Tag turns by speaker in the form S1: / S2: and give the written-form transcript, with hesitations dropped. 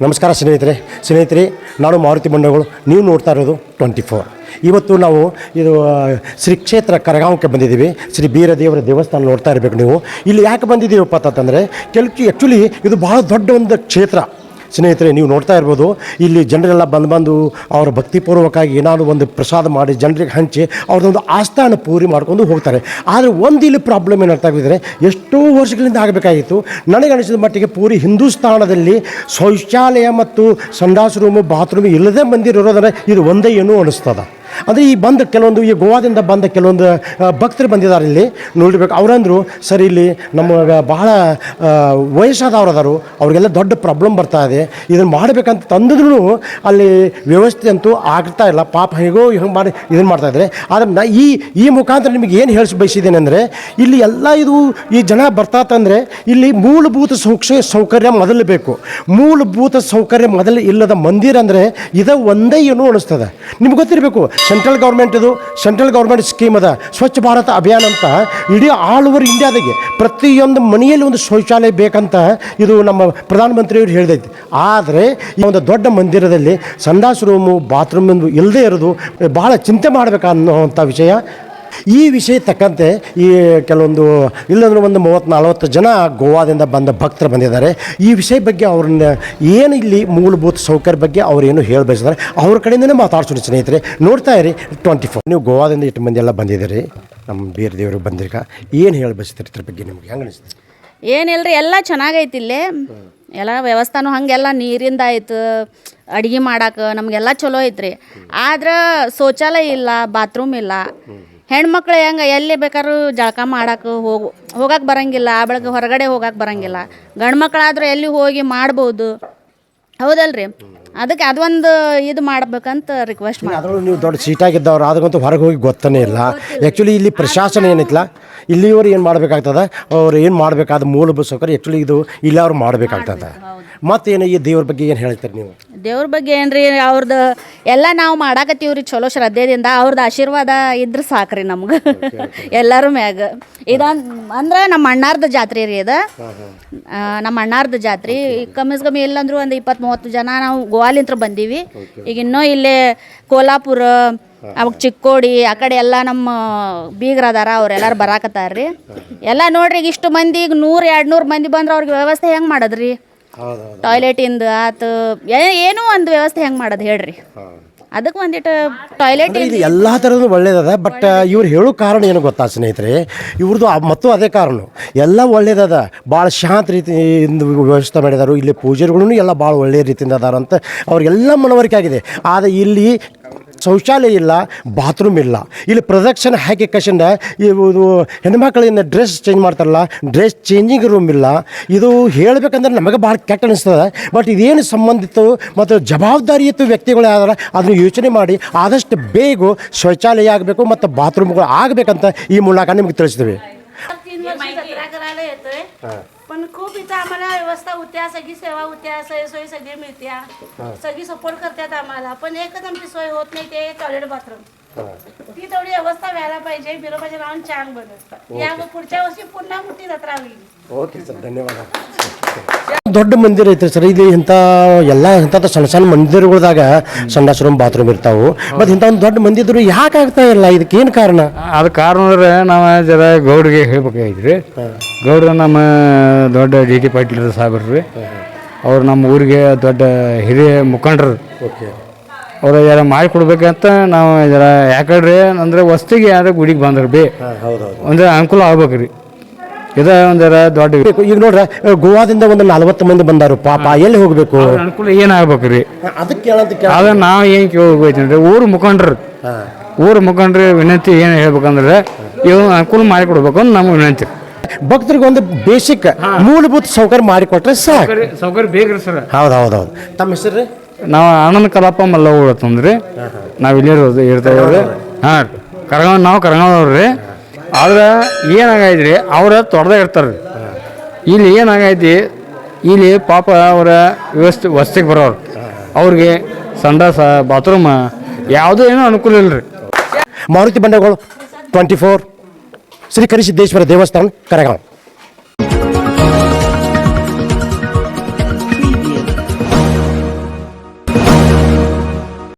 S1: ನಮಸ್ಕಾರ ಸ್ನೇಹಿತರೆ ನಾನು ಮಾರುತಿ ಬಂಡೇಗಳು. ನೀವು ನೋಡ್ತಾ ಇರೋದು 24. ಇವತ್ತು ನಾವು ಇದು ಶ್ರೀ ಕ್ಷೇತ್ರ ಕರಗಾಂವಕ್ಕೆ ಬಂದಿದ್ದೀವಿ. ಶ್ರೀ ಬೀರದೇವರ ದೇವಸ್ಥಾನ ನೋಡ್ತಾ ಇರಬೇಕು ನೀವು. ಇಲ್ಲಿ ಯಾಕೆ ಬಂದಿದ್ದೀವಪ್ಪ ಅಂತಂದರೆ ಆ್ಯಕ್ಚುಲಿ ಇದು ಭಾಳ ದೊಡ್ಡ ಒಂದು ಕ್ಷೇತ್ರ. ಸ್ನೇಹಿತರೆ, ನೀವು ನೋಡ್ತಾ ಇರ್ಬೋದು, ಇಲ್ಲಿ ಜನರೆಲ್ಲ ಬಂದು ಅವರ ಭಕ್ತಿಪೂರ್ವಕವಾಗಿ ಏನಾದರೂ ಒಂದು ಪ್ರಸಾದ ಮಾಡಿ ಜನರಿಗೆ ಹಂಚಿ ಅವ್ರದ್ದೊಂದು ಆಸ್ಥಾನ ಪೂರಿ ಮಾಡ್ಕೊಂಡು ಹೋಗ್ತಾರೆ. ಆದರೆ ಒಂದು ಇಲ್ಲಿ ಪ್ರಾಬ್ಲಮ್ ಏನಾಗ್ತಾ ಇದ್ದರೆ, ಎಷ್ಟೋ ವರ್ಷಗಳಿಂದ ಆಗಬೇಕಾಗಿತ್ತು. ನನಗೆ ಅನಿಸಿದ ಮಟ್ಟಿಗೆ ಪೂರಿ ಹಿಂದೂಸ್ತಾನದಲ್ಲಿ ಶೌಚಾಲಯ ಮತ್ತು ಸಂಡಾಸ್ ರೂಮು ಬಾತ್ರೂಮ್ ಇಲ್ಲದೆ ಮಂದಿರೋದಂದರೆ ಇದು ಒಂದೇ ಏನೂ ಅನ್ನಿಸ್ತದೆ. ಅಂದರೆ ಈ ಗೋವಾದಿಂದ ಬಂದ ಕೆಲವೊಂದು ಭಕ್ತರು ಬಂದಿದ್ದಾರೆ. ಇಲ್ಲಿ ನೋಡಬೇಕು. ಅವರಂದರು ಸರ್, ಇಲ್ಲಿ ನಮಗೆ ಬಹಳ ವಯಸ್ಸಾದವ್ರು ಅದಾರು, ಅವ್ರಿಗೆಲ್ಲ ದೊಡ್ಡ ಪ್ರಾಬ್ಲಮ್ ಬರ್ತಾ ಇದೆ, ಇದನ್ನು ಮಾಡಬೇಕಂತ ತಂದಿದ್ರು ಅಲ್ಲಿ ವ್ಯವಸ್ಥೆ ಅಂತೂ ಆಗ್ತಾ ಇಲ್ಲ. ಪಾಪ ಹೇಗೋ ಹಿಂಗೆ ಮಾಡಿ ಇದನ್ನು ಮಾಡ್ತಾಯಿದ್ದಾರೆ. ಆದರೆ ಈ ಮುಖಾಂತರ ನಿಮಗೆ ಏನು ಹೇಳಿಸಿ ಬಯಸಿದ್ದೇನೆ ಅಂದರೆ, ಇಲ್ಲಿ ಎಲ್ಲ ಈ ಜನ ಬರ್ತಾತಂದರೆ ಇಲ್ಲಿ ಮೂಲಭೂತ ಸೌಕರ್ಯ ಮೊದಲು ಬೇಕು. ಮೂಲಭೂತ ಸೌಕರ್ಯ ಮೊದಲು ಇಲ್ಲದ ಮಂದಿರ ಅಂದರೆ ಒಂದೇ ಏನೋ ಅನ್ನಿಸ್ತದೆ. ನಿಮ್ಗೆ ಗೊತ್ತಿರಬೇಕು, ಸೆಂಟ್ರಲ್ ಗೌರ್ಮೆಂಟ್ ಸ್ಕೀಮ್ ಅದ, ಸ್ವಚ್ಛ ಭಾರತ ಅಭಿಯಾನ ಅಂತ. ಇಡೀ ಆಲ್ ಓವರ್ ಇಂಡಿಯಾದಾಗೆ ಪ್ರತಿಯೊಂದು ಮನೆಯಲ್ಲಿ ಒಂದು ಶೌಚಾಲಯ ಬೇಕಂತ ಇದು ನಮ್ಮ ಪ್ರಧಾನಮಂತ್ರಿಯವರು ಹೇಳಿದೈತಿ. ಆದರೆ ಈ ಒಂದು ದೊಡ್ಡ ಮಂದಿರದಲ್ಲಿ ಸಂಡಾಸ್ ರೂಮು ಬಾತ್ರೂಮ್ ಇಲ್ಲದೆ ಇರೋದು ಬಹಳ ಚಿಂತೆ ಮಾಡಬೇಕನ್ನುವಂಥ ವಿಷಯ. ಈ ವಿಷಯ ತಕ್ಕಂತೆ ಈ ಕೆಲವೊಂದು ಇಲ್ಲಂದ್ರೆ ಒಂದು 30-40 ಜನ ಗೋವಾದಿಂದ ಬಂದ ಭಕ್ತರು ಬಂದಿದ್ದಾರೆ. ಈ ವಿಷಯ ಬಗ್ಗೆ ಅವ್ರನ್ನ ಏನು ಇಲ್ಲಿ ಮೂಲಭೂತ ಸೌಕರ್ಯ ಬಗ್ಗೆ ಅವ್ರೇನು ಹೇಳಿ ಬಯಸಿದ್ದಾರೆ, ಅವ್ರ ಕಡೆಯಿಂದನೇ ಮಾತಾಡ್ಸೋಣ. ಸ್ನೇಹಿತರೆ, ನೋಡ್ತಾ ಇರಿ 24. ನೀವು ಗೋವಾದಿಂದ ಇಷ್ಟು ಮಂದಿ ಎಲ್ಲ ಬಂದಿದ್ದೀರಿ, ನಮ್ಮ ಬೀರದೇವ್ರಿಗೆ ಬಂದಿರ್ಕ ಏನು ಹೇಳಿ ಬಯಸ್ತೀರಿ ಇದ್ರ ಬಗ್ಗೆ? ನಿಮ್ಗೆ ಹೆಂಗೆ ಅನಿಸ್ತದೆ?
S2: ಏನಿಲ್ಲರಿ, ಎಲ್ಲ ಚೆನ್ನಾಗೈತಿ. ಇಲ್ಲೇ ಎಲ್ಲ ವ್ಯವಸ್ಥಾನು ಹಾಗೆಲ್ಲ ನೀರಿಂದ ಆಯ್ತು, ಅಡುಗೆ ಮಾಡಕ್ಕೆ ನಮಗೆಲ್ಲ ಚಲೋ ಐತ್ರಿ. ಆದ್ರೆ ಶೌಚಾಲಯ ಇಲ್ಲ, ಬಾತ್ರೂಮ್ ಇಲ್ಲ. ಹೆಣ್ಮಕ್ಳು ಹೆಂಗೆ ಎಲ್ಲಿ ಬೇಕಾದ್ರೂ ಜಳಕ ಮಾಡಕ್ಕೆ ಹೋಗಕ್ಕೆ ಬರೋಂಗಿಲ್ಲ, ಆ ಬೆಳಗ್ಗೆ ಹೊರಗಡೆ ಹೋಗಕ್ಕೆ ಬರೋಂಗಿಲ್ಲ. ಗಂಡು ಮಕ್ಕಳಾದ್ರೆ ಎಲ್ಲಿ ಹೋಗಿ ಮಾಡ್ಬೋದು, ಹೌದಲ್ರಿ? ಅದಕ್ಕೆ ಅದೊಂದು ಇದು ಮಾಡ್ಬೇಕಂತ ರಿಕ್ವೆಸ್ಟ್ ಮಾಡಿ.
S1: ಅದರಲ್ಲೂ ನೀವು ದೊಡ್ಡ ಸೀಟಾಗಿದ್ದವ್ರು ಆದ್ರಂತೂ ಹೊರಗೆ ಹೋಗಿ ಗೊತ್ತನೇ ಇಲ್ಲ. ಆ್ಯಕ್ಚುಲಿ ಇಲ್ಲಿ ಪ್ರಶಾಸನ ಏನೈತಿಲ್ಲ, ಇಲ್ಲಿಯವರು ಏನು ಮಾಡಬೇಕಾಗ್ತದೆ, ಅವ್ರು ಏನು ಮಾಡಬೇಕಾದ ಮೂಲಭೂತ ಸೌಕರ್ಯ ಆ್ಯಕ್ಚುಲಿ ಇದು ಇಲ್ಲಿ ಅವ್ರು ಮಾಡಬೇಕಾಗ್ತದೆ. ಮತ್ತೇನು ಈ ದೇವ್ರ ಬಗ್ಗೆ ಏನು ಹೇಳ್ತೀರಿ ನೀವು?
S2: ದೇವ್ರ ಬಗ್ಗೆ ಏನ್ರಿ, ಅವ್ರದ್ದು ಎಲ್ಲ ನಾವು ಮಾಡಾಕತ್ತೀವ್ರಿ ಚಲೋ ಶ್ರದ್ಧೆದಿಂದ. ಅವ್ರದ್ದು ಆಶೀರ್ವಾದ ಇದ್ರೆ ಸಾಕ್ರಿ ನಮ್ಗೆ ಎಲ್ಲರೂ ಮ್ಯಾಗ. ಇದೊಂದು ಅಂದ್ರೆ ನಮ್ಮ ಅಣ್ಣಾರ್ದು ಜಾತ್ರೆ ರೀ ಇದು. ನಮ್ಮ ಅಣ್ಣಾರ್ದು ಜಾತ್ರೆ ಕಮ್ಮಿ ಇಲ್ಲಂದ್ರೂ ಒಂದು 20-30 ಜನ ನಾವು ಗೋವಾಲಿಂತ್ರ ಬಂದೀವಿ. ಈಗ ಇನ್ನೂ ಇಲ್ಲೇ ಕೋಲ್ಹಾಪುರ, ಅವಾಗ ಚಿಕ್ಕೋಡಿ ಆ ಕಡೆ ಎಲ್ಲ ನಮ್ಮ ಬೀಗ್ರದಾರ, ಅವ್ರೆಲ್ಲರೂ ಬರಾಕತ್ತಾರ್ರಿ. ಎಲ್ಲ ನೋಡ್ರಿ, ಈಗ ಇಷ್ಟು ಮಂದಿ, ಈಗ 100-200 ಮಂದಿ ಬಂದ್ರೆ ಅವ್ರಿಗೆ ವ್ಯವಸ್ಥೆ ಹೆಂಗೆ ಮಾಡೋದ್ರಿ? ಟಾಯ್ಲೆಟಿಂದ ಆತು ಏನೋ ಒಂದು ವ್ಯವಸ್ಥೆ ಹೆಂಗೆ ಮಾಡೋದು ಹೇಳ್ರಿ? ಅದಕ್ಕೆ ಒಂದಿಟ್ಟು ಟಾಯ್ಲೆಟ್
S1: ಇದು ಎಲ್ಲ ಥರದ್ದು ಒಳ್ಳೇದದ. ಬಟ್ ಇವ್ರು ಹೇಳೋ ಕಾರಣ ಏನು ಗೊತ್ತಾ ಸ್ನೇಹಿತರೆ, ಇವ್ರದ್ದು ಮತ್ತು ಅದೇ ಕಾರಣ. ಎಲ್ಲ ಒಳ್ಳೇದದ, ಭಾಳ ಶಾಂತ ರೀತಿಯಿಂದ ವ್ಯವಸ್ಥೆ ಮಾಡಿದಾರು. ಇಲ್ಲಿ ಪೂಜಾರಿಗಳೂ ಎಲ್ಲ ಭಾಳ ಒಳ್ಳೆಯ ರೀತಿಯಿಂದ ಅದಾರಂತ ಅವ್ರಿಗೆಲ್ಲ ಮನವರಿಕೆ ಆಗಿದೆ. ಆದರೆ ಇಲ್ಲಿ ಶೌಚಾಲಯ ಇಲ್ಲ, ಬಾತ್ರೂಮ್ ಇಲ್ಲ. ಇಲ್ಲಿ ಪ್ರೊಡಕ್ಷನ್ ಹಾಕಿ ಕಷಂಡ ಇವು ಹೆಣ್ಮಕ್ಳಿಂದ ಡ್ರೆಸ್ ಚೇಂಜ್ ಮಾಡ್ತಾರಲ್ಲ, ಡ್ರೆಸ್ ಚೇಂಜಿಂಗ್ ರೂಮ್ ಇಲ್ಲ. ಇದು ಹೇಳಬೇಕಂದ್ರೆ ನಮಗೆ ಭಾಳ ಕೆಟ್ಟ ಅನಿಸ್ತದೆ. ಬಟ್ ಇದೇನು ಸಂಬಂಧಿತ ಮತ್ತು ಜವಾಬ್ದಾರಿಯುತ ವ್ಯಕ್ತಿಗಳು ಯಾವ್ದಾರ ಅದನ್ನು ಯೋಚನೆ ಮಾಡಿ ಆದಷ್ಟು ಬೇಗ ಶೌಚಾಲಯ ಆಗಬೇಕು ಮತ್ತು ಬಾತ್ರೂಮ್ಗಳು ಆಗಬೇಕಂತ ಈ ಮೂಲಕ ನಿಮ್ಗೆ ತಿಳಿಸ್ತೀವಿ.
S3: पण खूप इथं आम्हाला व्यवस्था होत्या, सगळी सेवा होत्या, सोयी सगळी मिळत्या, सगळी सपोर्ट करतात आम्हाला. पण एकच आमची सोय होत नाही, ते टॉयलेट बाथरूम. ती तेवढी व्यवस्था व्हायला पाहिजे. बिरोबाच्या नावाने चांग बनत या पुढच्या वर्षी पुन्हा मोठी जत्रा होईल.
S1: ಓಕೆ ಸರ್, ಧನ್ಯವಾದ. ದೊಡ್ಡ ಮಂದಿರ ಐತ್ರಿ ಸರ್. ಇದು ಇಂಥದ್ದು ಸಣ್ಣ ಮಂದಿರಗಳದಾಗ ಸಂಡಾಸ್ ರೂಮ್ ಬಾತ್ರೂಮ್ ಇರ್ತಾವೆ. ಮತ್ತು ಇಂಥ ಒಂದು ದೊಡ್ಡ ಮಂದಿದ್ರು ಯಾಕೆ ಆಗ್ತಾ ಇಲ್ಲ? ಇದಕ್ಕೆ ಏನು ಕಾರಣ?
S4: ಅದು ಕಾರಣ ಅಂದ್ರೆ ನಾವು ಜರ ಗೌಡ್ರಿಗೆ ಹೇಳ್ಬೇಕಾಗಿದ್ರಿ. ಗೌಡ್ರು ನಮ್ಮ ದೊಡ್ಡ DT ಪಾಟೀಲ್ ಸಾಹೇಬ್ರಿ, ಅವ್ರು ನಮ್ಮ ಊರಿಗೆ ದೊಡ್ಡ ಹಿರಿಯ ಮುಖಂಡರು. ಅವ್ರು ಯಾರ ಮಾಡಿ ಕೊಡ್ಬೇಕಂತ ನಾವು ಜರ ಯಾಕಂದ್ರೆ ಅಂದ್ರೆ ವಸ್ತಿಗೆ ಯಾರ ಗುಡಿಗೆ ಬಂದ್ರೆ ಬೇ ಅಂದ್ರೆ ಅನುಕೂಲ ಆಗ್ಬೇಕ್ರಿ. ಇದ ಒಂದರ ದೊಡ್ಡ.
S1: ಈಗ ನೋಡ್ರೆ, ಗೋವಾದಿಂದ ಒಂದು 40 ಮಂದಿ ಬಂದಾರು. ಪಾಪ ಎಲ್ಲಿ ಹೋಗ್ಬೇಕು?
S4: ಅನುಕೂಲ ಏನಾಗ್ಬೇಕ್ರಿ?
S1: ಅದಕ್ಕೆ
S4: ಅದ ನಾವು ಏನು ಕೇಳ್ಬೇಕಂದ್ರೆ ಊರು ಮುಖಂಡ್ರಿ ವಿನಂತಿ ಏನು ಹೇಳ್ಬೇಕಂದ್ರೆ ಇವ್ ಅನುಕೂಲ ಮಾಡಿ ಕೊಡ್ಬೇಕು ಅಂತ ನಮ್ಗೆ ವಿನಂತಿ.
S1: ಭಕ್ತರಿಗೆ ಒಂದು ಬೇಸಿಕ್ ಮೂಲಭೂತ ಸೌಕರ್ಯ ಮಾಡಿಕೊಟ್ರೆ ಸಾಕು.
S4: ಸೌಕರ್ಯ ಬೇಕ್ರಿ ಸರ್.
S1: ಹೌದು. ತಮ್ಮ ಹೆಸರು?
S4: ನಾವು ಆನಂದ್ ಕಲಾಪ ಮಲ್ಲವ್ರು ಅಂತಂದ್ರಿ. ನಾವು ಇಲ್ಲೇ ಇರ್ತೇವೆ. ಹಾಂ, ನಾವು ಕರಗಾವ್ರಿ. ಆದ್ರೆ ಏನಾಗೈತ್ರಿ, ಅವ್ರ ತೊಡ್ದಾಗ ಇರ್ತಾರೆ. ಇಲ್ಲಿ ಏನಾಗೈತಿ, ಇಲ್ಲಿ ಪಾಪ ಅವರ ವಸ್ತಿಗೆ ಬರೋರು, ಅವ್ರಿಗೆ ಸಂಡಾಸ ಬಾತ್ರೂಮ್ ಯಾವುದೂ ಏನೂ ಅನುಕೂಲ ಇಲ್ಲ ರೀ.
S1: ಮಾರುತಿ ಬಂಡೇಗಳು 24, ಶ್ರೀ ಕರಿಸಿದ್ದೇಶ್ವರ ದೇವಸ್ಥಾನ, ಕರಗಾಂವ್.